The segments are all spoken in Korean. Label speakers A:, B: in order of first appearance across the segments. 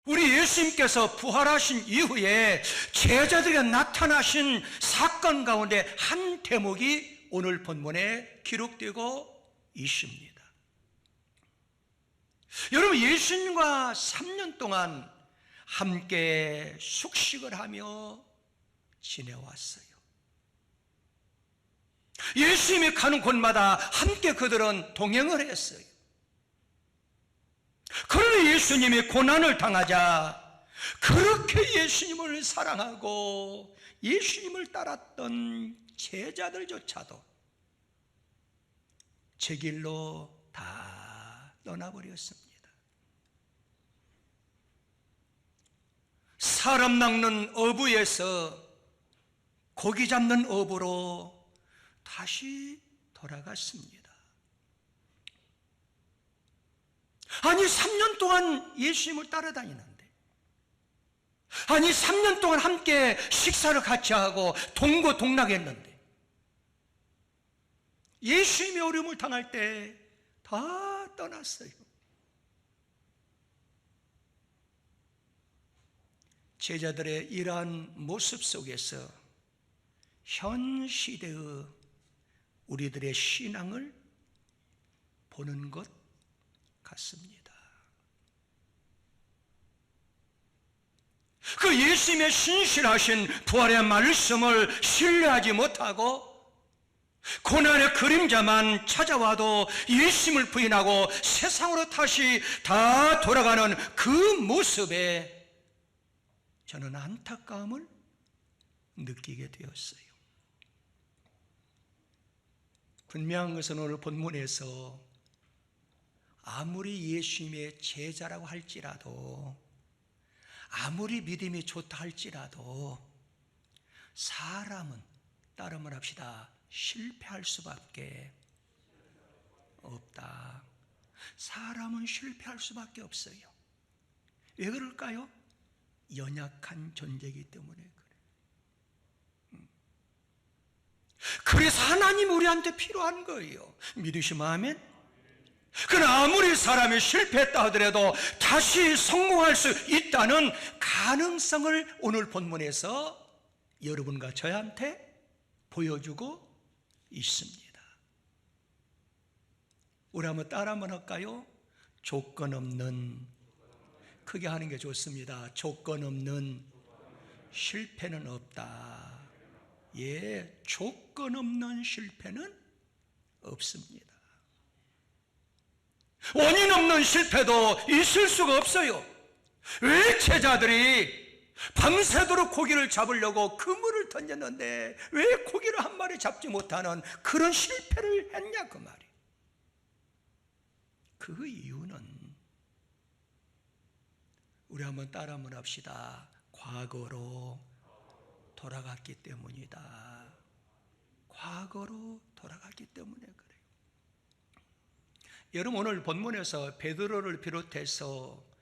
A: 우리 예수님께서 부활하신 이후에 제자들에게 나타나신 사건 가운데 한 대목이 오늘 본문에 기록되고 있습니다. 여러분, 예수님과 3년 동안 함께 숙식을 하며 지내왔어요. 예수님이 가는 곳마다 함께 그들은 동행을 했어요. 그런데 예수님이 고난을 당하자 그렇게 예수님을 사랑하고 예수님을 따랐던 제자들조차도 제 길로 다 떠나버렸습니다. 사람 낚는 어부에서 고기 잡는 어부로 다시 돌아갔습니다. 아니, 3년 동안 예수님을 따라다니는데, 아니 3년 동안 함께 식사를 같이 하고 동거동락했는데 예수님이 어려움을 당할 때 다 떠났어요. 제자들의 이러한 모습 속에서 현 시대의 우리들의 신앙을 보는 것 같습니다. 그 예수님의 신실하신 부활의 말씀을 신뢰하지 못하고 고난의 그림자만 찾아와도 예수님을 부인하고 세상으로 다시 다 돌아가는 그 모습에 저는 안타까움을 느끼게 되었어요. 분명한 것은 오늘 본문에서 아무리 예수님의 제자라고 할지라도, 아무리 믿음이 좋다 할지라도 사람은, 따름을 합시다, 실패할 수밖에 없다. 사람은 실패할 수밖에 없어요. 왜 그럴까요? 연약한 존재이기 때문에 그래요. 그래서 하나님 우리한테 필요한 거예요. 믿으시면 아멘? 그러나 아무리 사람이 실패했다 하더라도 다시 성공할 수 있다는 가능성을 오늘 본문에서 여러분과 저한테 보여주고 있습니다. 우리 한번 따라 한번 할까요? 조건 없는, 크게 하는 게 좋습니다. 조건 없는 실패는 없다. 예, 조건 없는 실패는 없습니다. 원인 없는 실패도 있을 수가 없어요. 왜 제자들이 밤새도록 고기를 잡으려고 그물을 던졌는데 왜 고기를 한 마리 잡지 못하는 그런 실패를 했냐, 그 말이. 그 이유는 우리 한번 따라 한번 합시다. 과거로 돌아갔기 때문이다. 과거로 돌아갔기 때문에 그래요. 여러분, 오늘 본문에서 베드로를 비롯해서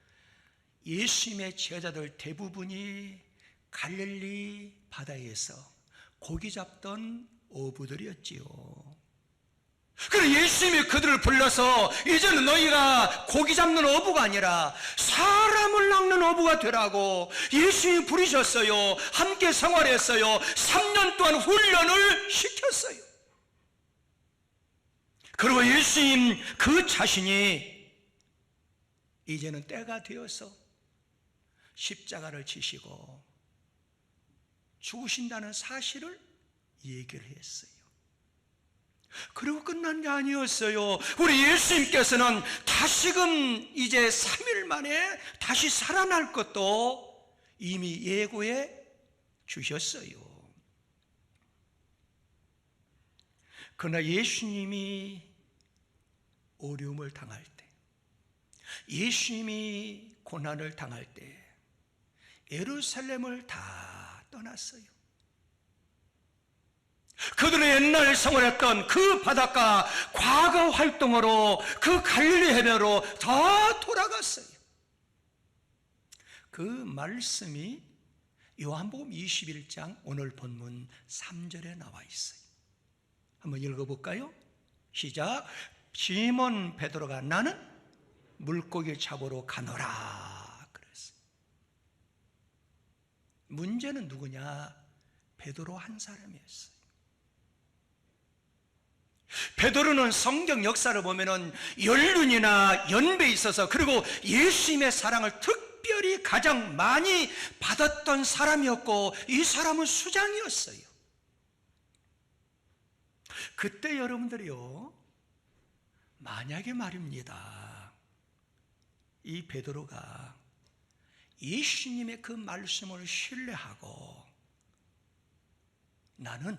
A: 예수님의 제자들 대부분이 갈릴리 바다에서 고기 잡던 어부들이었지요. 그래서 예수님이 그들을 불러서 이제는 너희가 고기 잡는 어부가 아니라 사람을 낚는 어부가 되라고 예수님이 부르셨어요. 함께 생활했어요. 3년 동안 훈련을 시켰어요. 그리고 예수님 그 자신이 이제는 때가 되어서 십자가를 지시고 죽으신다는 사실을 얘기를 했어요. 그리고 끝난 게 아니었어요. 우리 예수님께서는 다시금 이제 3일 만에 다시 살아날 것도 이미 예고해 주셨어요. 그러나 예수님이 어려움을 당할 때, 예수님이 고난을 당할 때 예루살렘을 다 떠났어요. 그들의 옛날 생활했던 그 바닷가 과거 활동으로 그 갈릴리 해변으로 다 돌아갔어요. 그 말씀이 요한복음 21장 오늘 본문 3절에 나와 있어요. 한번 읽어볼까요? 시작. 시몬 베드로가 나는 물고기 잡으러 가노라 그랬어요. 문제는 누구냐? 베드로 한 사람이었어요. 베드로는 성경 역사를 보면은 연륜이나 연배에 있어서, 그리고 예수님의 사랑을 특별히 가장 많이 받았던 사람이었고, 이 사람은 수장이었어요. 그때 여러분들이요, 만약에 말입니다, 이 베드로가 예수님의 그 말씀을 신뢰하고, 나는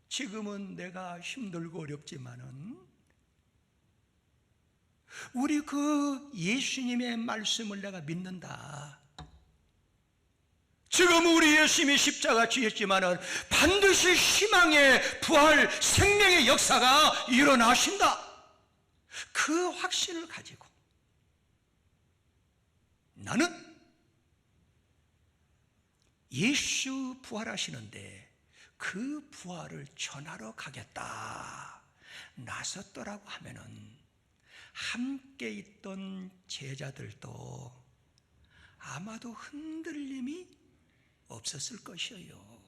A: 지금은 내가 힘들고 어렵지만은 우리 그 예수님의 말씀을 내가 믿는다, 지금 우리 예수님이 십자가 지셨지만은 반드시 희망의 부활, 생명의 역사가 일어나신다, 그 확신을 가지고 나는 예수 부활하시는데 그 부활을 전하러 가겠다 나섰더라고 하면은, 함께 있던 제자들도 아마도 흔들림이 없었을 것이에요.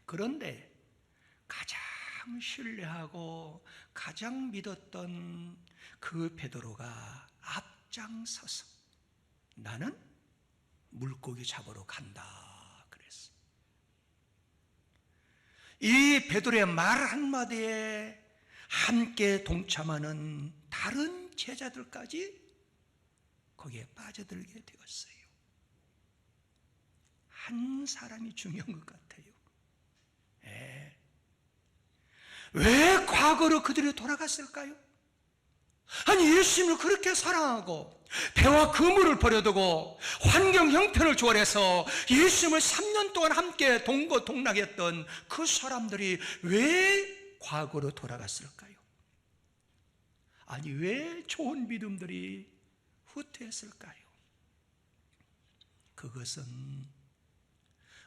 A: 그런데 가장 신뢰하고 가장 믿었던 그 베드로가 앞장서서 나는 물고기 잡으러 간다 그랬어. 이 베드로의 말 한마디에 함께 동참하는 다른 제자들까지 거기에 빠져들게 되었어요. 한 사람이 중요한 것 같아요. 왜 과거로 그들이 돌아갔을까요? 아니, 예수님을 그렇게 사랑하고 배와 그물을 버려두고 환경 형편을 초월해서 예수님을 3년 동안 함께 동거동락했던 그 사람들이 왜 과거로 돌아갔을까요? 아니, 왜 좋은 믿음들이 후퇴했을까요? 그것은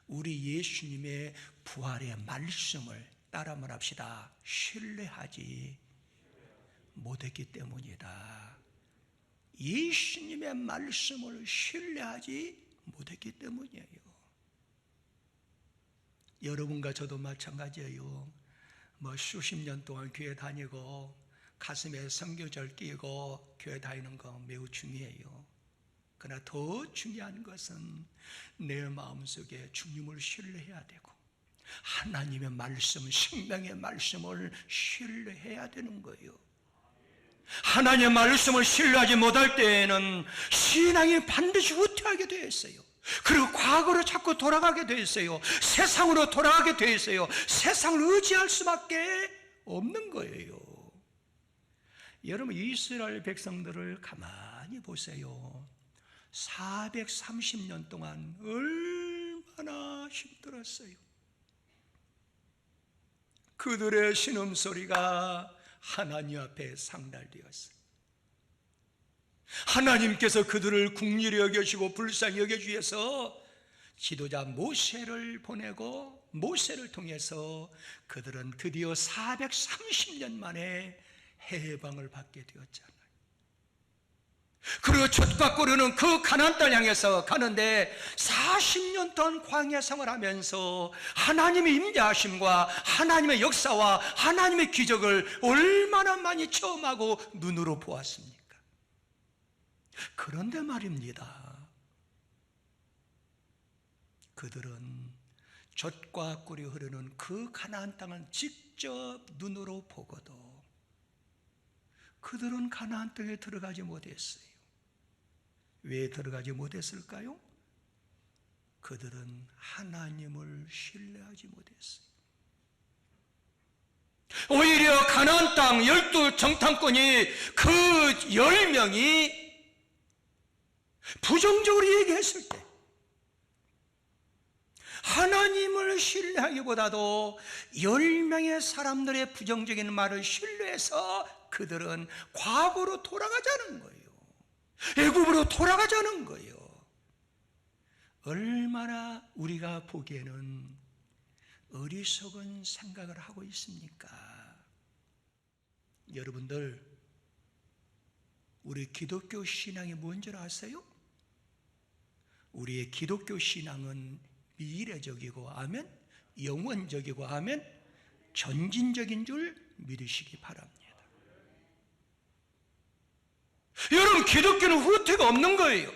A: 우리 예수님의 부활의 말씀을, 따라 말합시다, 신뢰하지 못했기 때문이다. 예수님의 말씀을 신뢰하지 못했기 때문이에요. 여러분과 저도 마찬가지예요. 수십 년 동안 교회 다니고 가슴에 선교절 끼고 교회 다니는 거 매우 중요해요. 그러나 더 중요한 것은 내 마음속에 주님을 신뢰해야 되고 하나님의 말씀, 생명의 말씀을 신뢰해야 되는 거예요. 하나님의 말씀을 신뢰하지 못할 때에는 신앙이 반드시 후퇴하게 되어 있어요. 그리고 과거로 자꾸 돌아가게 되어 있어요. 세상으로 돌아가게 되어 있어요. 세상을 의지할 수밖에 없는 거예요. 여러분, 이스라엘 백성들을 가만히 보세요. 430년 동안 얼마나 힘들었어요. 그들의 신음소리가 하나님 앞에 상달되었어요. 하나님께서 그들을 긍휼히 여겨주시고 불쌍히 여겨주셔서 지도자 모세를 보내고, 모세를 통해서 그들은 드디어 430년 만에 해방을 받게 되었잖아요. 그리고 젖과 꿀은 그 가나안 땅 향해서 가는데 40년 동안 광야 생활하면서 하나님의 임재하심과 하나님의 역사와 하나님의 기적을 얼마나 많이 체험하고 눈으로 보았습니까? 그런데 말입니다, 그들은 젖과 꿀이 흐르는 그 가나안 땅을 직접 눈으로 보고도 그들은 가나안 땅에 들어가지 못했어요. 왜 들어가지 못했을까요? 그들은 하나님을 신뢰하지 못했어요. 오히려 가나안 땅 12 정탐꾼이 그 10명이 부정적으로 얘기했을 때 하나님을 신뢰하기보다도 10명의 사람들의 부정적인 말을 신뢰해서 그들은 과거로 돌아가자는 거예요. 애굽으로 돌아가자는 거예요. 얼마나 우리가 보기에는 어리석은 생각을 하고 있습니까? 여러분들, 우리 기독교 신앙이 뭔지 아세요? 우리의 기독교 신앙은 미래적이고 아멘, 영원적이고 아멘, 전진적인 줄 믿으시기 바랍니다. 여러분, 기독교는 후퇴가 없는 거예요.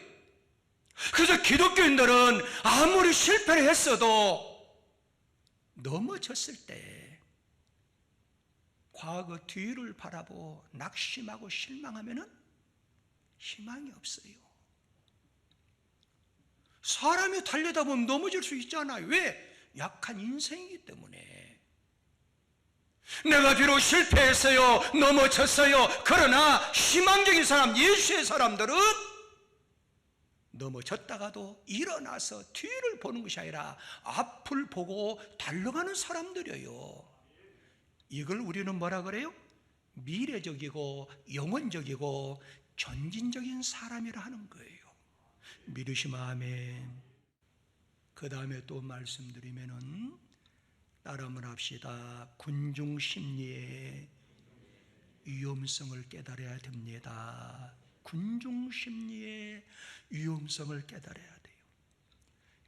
A: 그래서 기독교인들은 아무리 실패를 했어도 넘어졌을 때 과거 뒤를 바라보고 낙심하고 실망하면 희망이 없어요. 사람이 달려다 보면 넘어질 수 있잖아요. 왜? 약한 인생이기 때문에. 내가 비록 실패했어요, 넘어졌어요. 그러나 희망적인 사람, 예수의 사람들은 넘어졌다가도 일어나서 뒤를 보는 것이 아니라 앞을 보고 달려가는 사람들이에요. 이걸 우리는 뭐라 그래요? 미래적이고 영원적이고 전진적인 사람이라 하는 거예요. 믿으시면 아멘. 그 다음에 또 말씀드리면은 따라만 합시다. 군중 심리의 위험성을 깨달아야 됩니다. 군중 심리의 위험성을 깨달아야 돼요.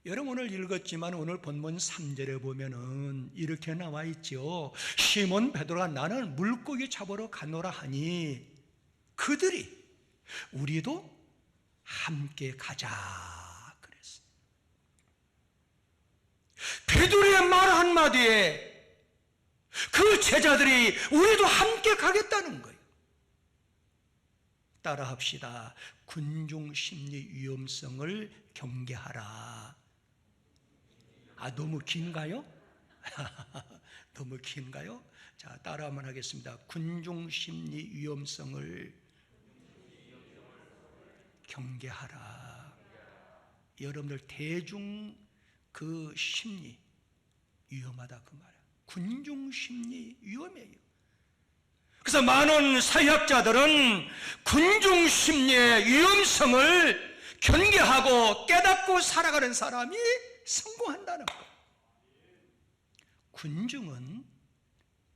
A: 여러분, 오늘 읽었지만 오늘 본문 3절에 보면은 이렇게 나와 있죠. 시몬 베드로가 나는 물고기 잡으러 가노라 하니 그들이 우리도 함께 가자 그랬어요. 베드로의 말 한마디에 그 제자들이 우리도 함께 가겠다는 거예요. 따라합시다. 군중 심리 위험성을 경계하라. 너무 긴가요? 너무 긴가요? 자, 따라 한번 하겠습니다. 군중 심리 위험성을 경계하라. 여러분들 대중 그 심리 위험하다 그 말이야. 군중 심리 위험해요. 그래서 많은 사회학자들은 군중 심리의 위험성을 경계하고 깨닫고 살아가는 사람이 성공한다는 거예요. 군중은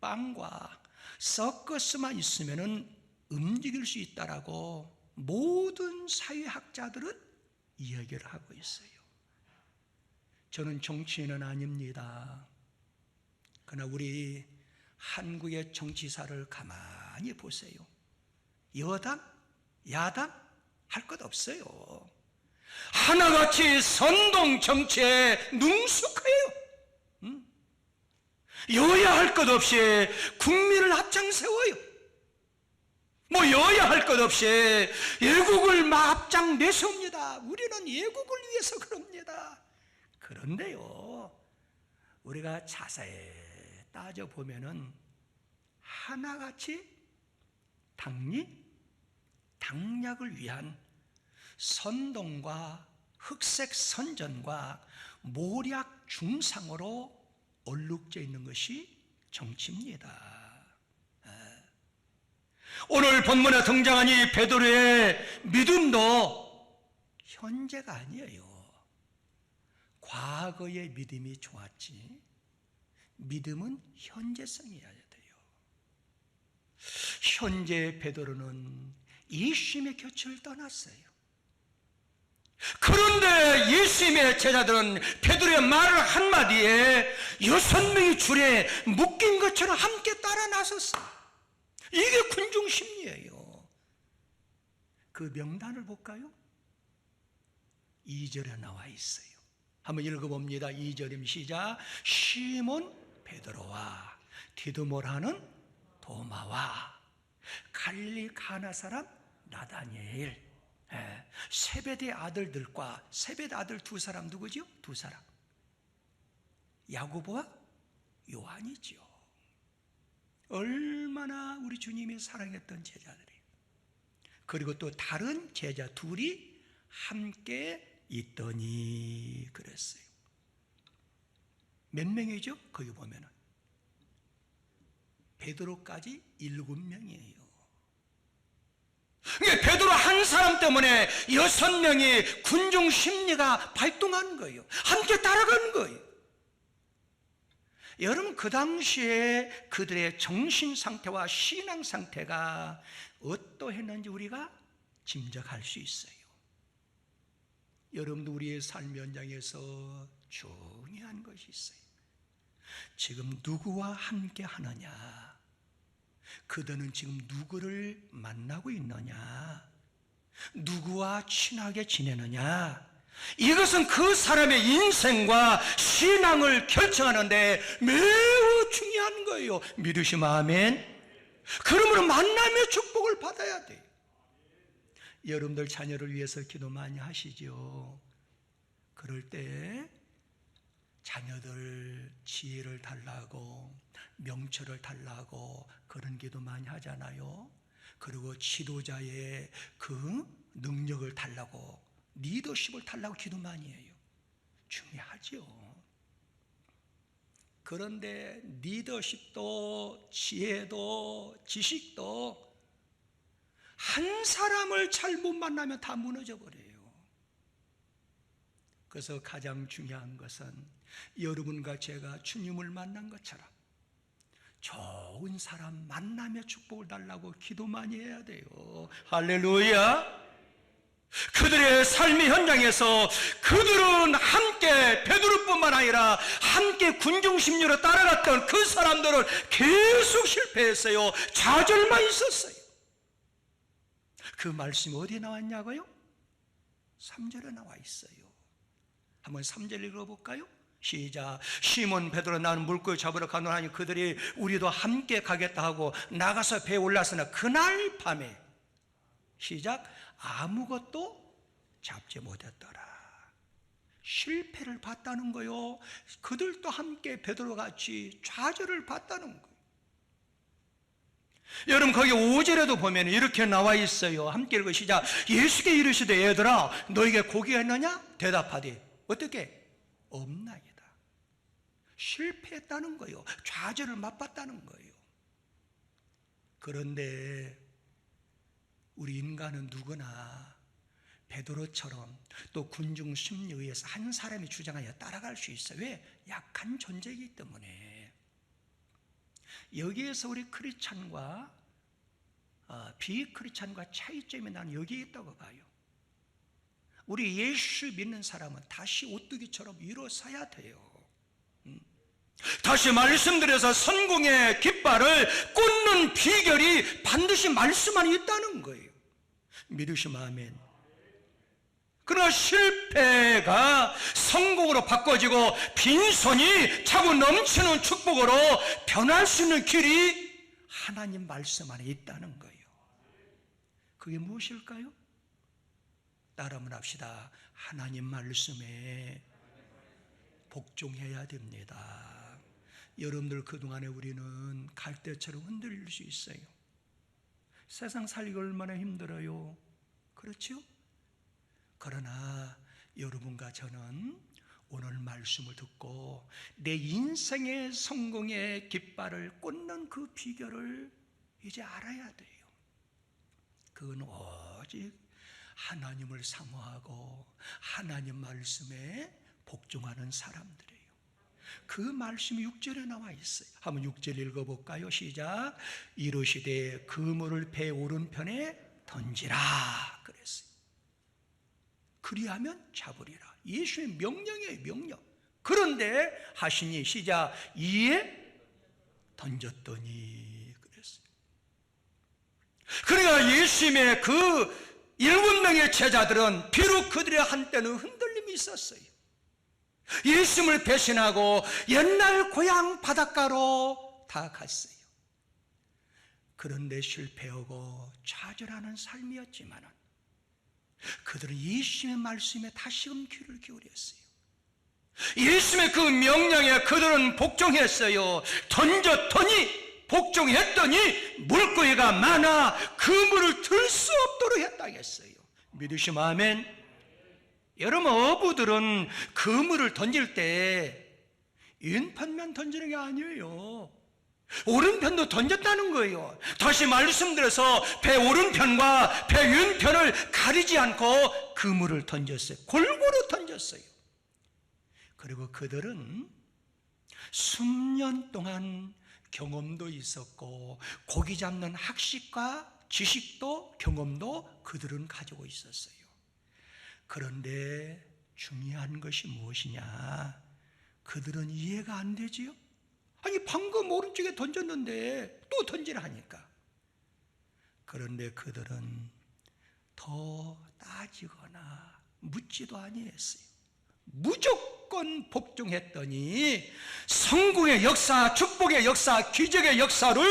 A: 빵과 서커스만 있으면 움직일 수 있다라고 모든 사회학자들은 이야기를 하고 있어요. 저는 정치인은 아닙니다. 그러나 우리 한국의 정치사를 가만히 보세요. 여당, 야당 할 것 없어요. 하나같이 선동 정치에 능숙해요. 여야 할 것 없이 국민을 앞장세워요. 뭐 여야 할 것 없이 예국을 막 앞장 내세웁니다. 우리는 예국을 위해서 그럽니다. 그런데요, 우리가 자세히 따져보면은 하나같이 당략을 위한 선동과 흑색 선전과 모략 중상으로 얼룩져 있는 것이 정치입니다. 오늘 본문에 등장한 이 베드로의 믿음도 현재가 아니에요. 과거의 믿음이 좋았지, 믿음은 현재성이어야 돼요. 현재 베드로는 예수님의 곁을 떠났어요. 그런데 예수님의 제자들은 베드로의 말 한마디에 6명이 줄에 묶인 것처럼 함께 따라 나섰어요. 이게 군중 심리예요. 그 명단을 볼까요? 2절에 나와 있어요. 한번 읽어봅니다. 2절임 시작. 시몬 베드로와 디두모라는 도마와 갈릴리 가나 사람 나다니엘, 세베대 아들들과 세베대 아들 두 사람 누구죠? 두 사람, 야고보와 요한이죠. 얼마나 우리 주님이 사랑했던 제자들이에요. 그리고 또 다른 제자 둘이 함께 있더니 그랬어요. 몇 명이죠? 거기 보면은 베드로까지 7명이에요. 베드로 한 사람 때문에 6명이 군중 심리가 발동하는 거예요. 함께 따라가는 거예요. 여러분, 그 당시에 그들의 정신 상태와 신앙 상태가 어떠했는지 우리가 짐작할 수 있어요. 여러분도 우리의 삶 현장에서 중요한 것이 있어요. 지금 누구와 함께 하느냐? 그들은 지금 누구를 만나고 있느냐? 누구와 친하게 지내느냐? 이것은 그 사람의 인생과 신앙을 결정하는데 매우 중요한 거예요. 믿으시면 아멘. 그러므로 만남의 축복을 받아야 돼요. 여러분들 자녀를 위해서 기도 많이 하시죠. 그럴 때 자녀들 지혜를 달라고, 명철을 달라고 그런 기도 많이 하잖아요. 그리고 지도자의 그 능력을 달라고, 리더십을 달라고 기도 많이 해요. 중요하죠. 그런데 리더십도 지혜도 지식도 한 사람을 잘못 만나면 다 무너져 버려요. 그래서 가장 중요한 것은 여러분과 제가 주님을 만난 것처럼 좋은 사람 만남의 축복을 달라고 기도 많이 해야 돼요. 할렐루야. 그들의 삶의 현장에서 그들은 함께 베드로뿐만 아니라 함께 군중심리로 따라갔던 그 사람들은 계속 실패했어요. 좌절만 있었어요. 그 말씀이 어디에 나왔냐고요? 3절에 나와 있어요. 한번 3절 읽어볼까요? 시작. 시몬 베드로 나는 물고기 잡으러 가노라니 그들이 우리도 함께 가겠다 하고 나가서 배에 올랐으나 그날 밤에 시작. 아무것도 잡지 못했더라. 실패를 봤다는 거요. 그들도 함께 베드로와 같이 좌절을 봤다는 거예요. 여러분 거기 5절에도 보면 이렇게 나와 있어요. 함께 읽어 시작. 예수께 이르시되 얘들아 너에게 고기가 있느냐? 대답하되 어떻게? 없나이다. 실패했다는 거예요. 좌절을 맛봤다는 거예요. 그런데 우리 인간은 누구나 베드로처럼 또 군중 심리에 의해서 한 사람이 주장하여 따라갈 수 있어요. 왜? 약한 존재이기 때문에. 여기에서 우리 크리스찬과 비크리스찬과 차이점이 나는 여기에 있다고 봐요. 우리 예수 믿는 사람은 다시 오뚜기처럼 일어서야 돼요. 다시 말씀드려서 성공의 깃발을 꽂는 비결이 반드시 말씀 안에 있다는 거예요. 믿으시면 아멘. 그러나 실패가 성공으로 바꿔지고 빈손이 차고 넘치는 축복으로 변할 수 있는 길이 하나님 말씀 안에 있다는 거예요. 그게 무엇일까요? 따라 한번 합시다. 하나님 말씀에 복종해야 됩니다. 여러분들 그동안에 우리는 갈대처럼 흔들릴 수 있어요. 세상 살기가 얼마나 힘들어요. 그렇죠? 그러나 여러분과 저는 오늘 말씀을 듣고 내 인생의 성공의 깃발을 꽂는 그 비결을 이제 알아야 돼요. 그건 오직 하나님을 사모하고 하나님 말씀에 복종하는 사람들이에요. 그 말씀이 6절에 나와 있어요. 한번 6절 읽어볼까요? 시작. 이르시되 그물을 배 오른편에 던지라 그랬어요. 그리하면 잡으리라. 예수의 명령이에요. 명령. 그런데 하시니 시작. 이에 던졌더니 그랬어요. 그러니까 예수님의 그 7명의 제자들은 비록 그들의 한때는 흔들림이 있었어요. 예수님을 배신하고 옛날 고향 바닷가로 다 갔어요. 그런데 실패하고 좌절하는 삶이었지만 그들은 예수님의 말씀에 다시금 귀를 기울였어요. 예수님의 그 명령에 그들은 복종했어요. 던졌더니 복종했더니 물고기가 많아 그물을 들 수 없도록 했다 했어요. 믿으시면 아멘. 여러분 어부들은 그물을 던질 때 왼편만 던지는 게 아니에요. 오른편도 던졌다는 거예요. 다시 말씀드려서 배 오른편과 배 왼편을 가리지 않고 그물을 던졌어요. 골고루 던졌어요. 그리고 그들은 수년 동안 경험도 있었고 고기 잡는 학식과 지식도 경험도 그들은 가지고 있었어요. 그런데 중요한 것이 무엇이냐? 그들은 이해가 안 되지요? 아니 방금 오른쪽에 던졌는데 또 던지라 하니까. 그런데 그들은 더 따지거나 묻지도 아니했어요. 무조건 복종했더니 성공의 역사, 축복의 역사, 기적의 역사를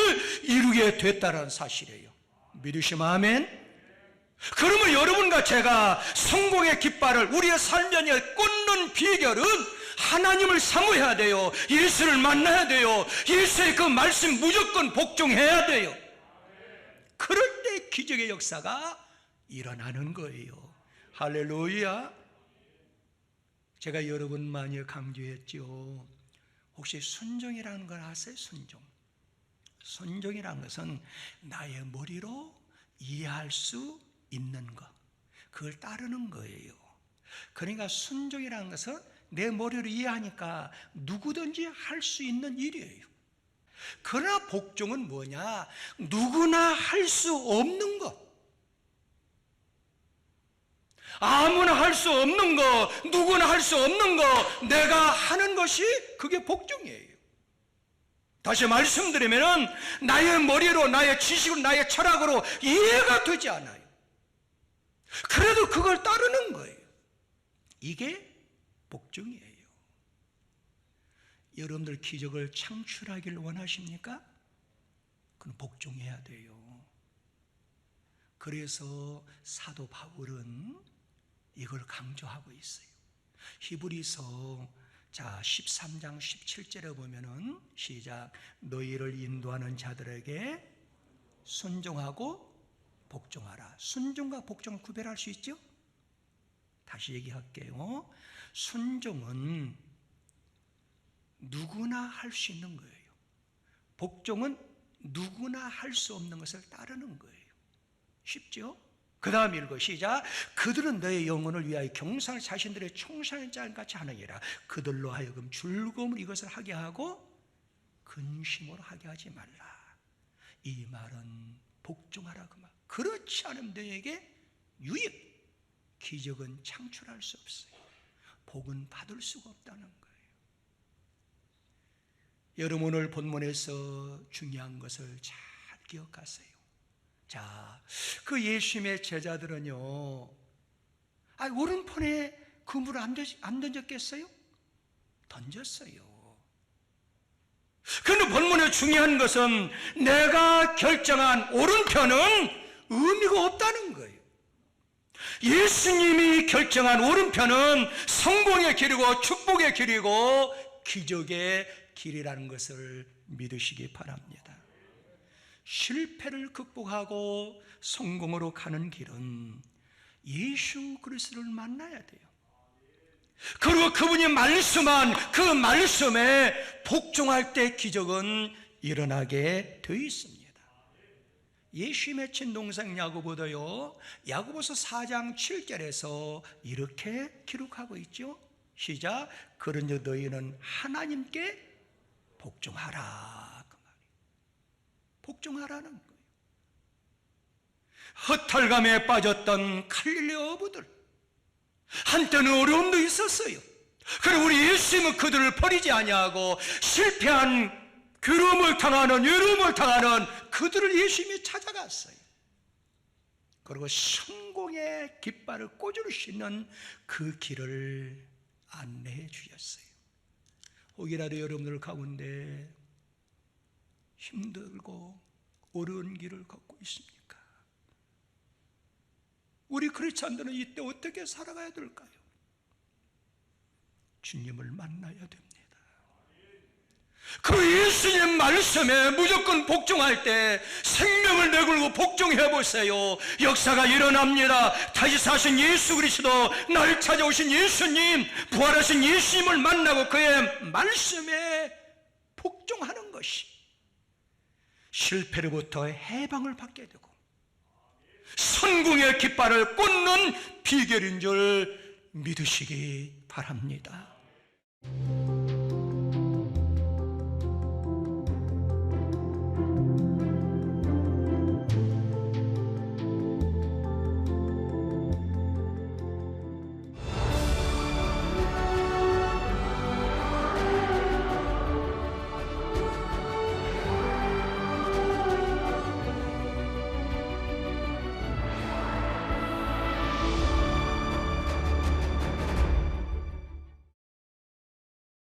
A: 이루게 됐다는 사실이에요. 믿으시면 아멘? 그러면 여러분과 제가 성공의 깃발을 우리의 삶에 꽂는 비결은 하나님을 사모해야 돼요. 예수를 만나야 돼요. 예수의 그 말씀 무조건 복종해야 돼요. 그럴 때 기적의 역사가 일어나는 거예요. 할렐루야. 제가 여러 번 많이 강조했죠. 혹시 순종이라는 걸 아세요? 순종이라는 것은 나의 머리로 이해할 수 있는 것, 그걸 따르는 거예요. 그러니까 순종이라는 것은 내 머리로 이해하니까 누구든지 할 수 있는 일이에요. 그러나 복종은 뭐냐? 누구나 할 수 없는 것, 아무나 할 수 없는 것, 누구나 할 수 없는 것, 내가 하는 것이 그게 복종이에요. 다시 말씀드리면 나의 머리로, 나의 지식으로, 나의 철학으로 이해가 되지 않아요. 그래도 그걸 따르는 거예요. 이게 복종이에요. 여러분들 기적을 창출하기를 원하십니까? 그럼 복종해야 돼요. 그래서 사도 바울은 이걸 강조하고 있어요. 히브리서 13장 17절에 보면은 시작, 너희를 인도하는 자들에게 순종하고 복종하라. 순종과 복종을 구별할 수 있죠? 다시 얘기할게요. 순종은 누구나 할 수 있는 거예요. 복종은 누구나 할 수 없는 것을 따르는 거예요. 쉽죠? 그 다음 읽어 시작. 그들은 너의 영혼을 위하여 경상을 자신들의 총사인 자같이 하느니라. 그들로 하여금 즐거움을 이것을 하게 하고 근심으로 하게 하지 말라. 이 말은 복종하라 그 말. 그렇지 않으면 너에게 유익, 기적은 창출할 수 없어요. 복은 받을 수가 없다는 거예요. 여러분 오늘 본문에서 중요한 것을 잘 기억하세요. 자, 그 예수님의 제자들은요, 오른편에 그물을 안 던졌겠어요? 던졌어요. 그런데 본문의 중요한 것은 내가 결정한 오른편은 의미가 없다는 거예요. 예수님이 결정한 오른편은 성공의 길이고 축복의 길이고 기적의 길이라는 것을 믿으시기 바랍니다. 실패를 극복하고 성공으로 가는 길은 예수 그리스도를 만나야 돼요. 그리고 그분이 말씀한 그 말씀에 복종할 때 기적은 일어나게 되어 있습니다. 예수 맺힌 동생 야고보도요, 야고보서 4장 7절에서 이렇게 기록하고 있죠. 시작, 그런즉 너희는 하나님께 복종하라. 그 말이에요. 복종하라는 거예요. 허탈감에 빠졌던 갈릴리 어부들, 한때는 어려움도 있었어요. 그리고 우리 예수님은 그들을 버리지 아니하고 실패한 괴로움을 당하는, 외로움을 당하는 그들을 예수님이 찾아갔어요. 그리고 성공의 깃발을 꽂을 수 있는 그 길을 안내해 주셨어요. 혹이라도 여러분들 가운데 힘들고 어려운 길을 걷고 있습니까? 우리 크리스찬들은 이때 어떻게 살아가야 될까요? 주님을 만나야 됩니다. 그 예수님 말씀에 무조건 복종할 때 생명을 내걸고 복종해 보세요. 역사가 일어납니다. 다시 사신 예수 그리스도, 날 찾아오신 예수님, 부활하신 예수님을 만나고 그의 말씀에 복종하는 것이 실패로부터 해방을 받게 되고 성공의 깃발을 꽂는 비결인 줄 믿으시기 바랍니다.